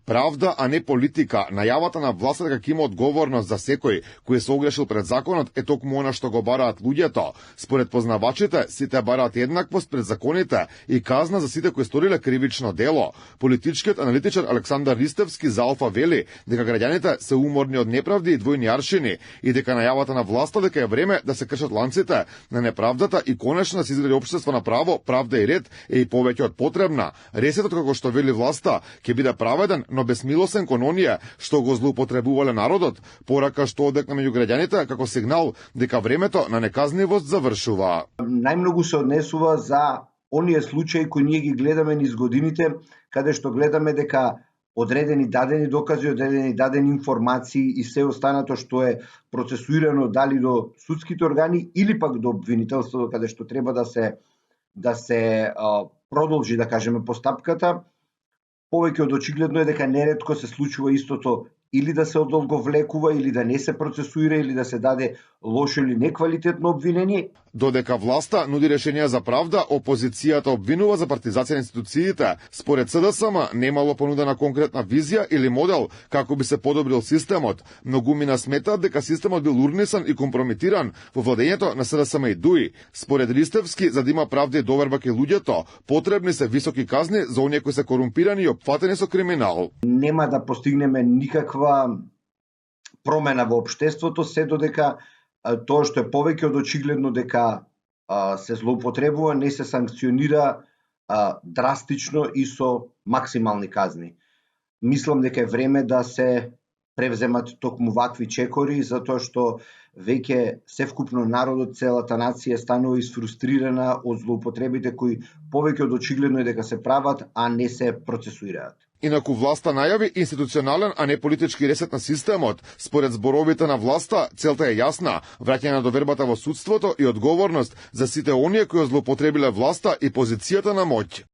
Правда, а не политика. Најавата на власта дека има одговорност за секој кој се огрешил пред законот е токму она што го бараат луѓето. Според познавачите, сите бараат еднаквост пред законите и казна за сите кои сториле кривично дело. Политичкиот аналитичар Александар Ристевски за Алфа вели дека граѓаните се уморни од неправди и двојни аршини и дека најавата на власта дека е време да се кршат ланците на неправдата и конечно да се изгради општество на право, правда и ред е и повеќе од потребна. Ресетот, како што вели власта, ќе биде праведен, но безмилосен кон оние што го злоупотребувале народот, порака што одекна меѓу граѓаните како сигнал дека времето на неказнивост завршува. Најмногу се однесува за оние случаи кои ние ги гледаме низ годините, каде што гледаме дека одредени дадени докази, одредени дадени информации и се останато што е процесуирано дали до судските органи или пак до обвинителството, каде што треба да се продолжи, да кажеме, постапката, повеќе од очигледно е дека неретко се случува истото или да се одолговлекува, или да не се процесуира, или да се даде лошо или неквалитетно обвинение. Додека власта нуди решенија за правда, опозицијата обвинува за партизација на институциите. Според СДСМ немало понудена конкретна визија или модел како би се подобрил системот. Многумина сметаат дека системот бил урнисан и компрометиран во владењето на СДСМ и ДУИ. Според Ристевски, за да има правда и доверба кај луѓето, потребни се високи казни за оние кои се корумпирани и опфатени со криминал. Нема да постигнеме никаква промена во општеството се додека тоа што е повеќе од очигледно дека се злоупотребува, не се санкционира драстично и со максимални казни. Мислам дека е време да се превземат токму вакви чекори, затоа што веќе севкупно народот, целата нација станува изфрустрирана од злоупотребите кои повеќе од очигледно е дека се прават, а не се процесуираат. Инаку власта најави институционален, а не политички ресет на системот. Според зборовите на власта, целта е јасна: враќање на довербата во судството и одговорност за сите оние кои злоупотребиле власта и позицијата на моќ.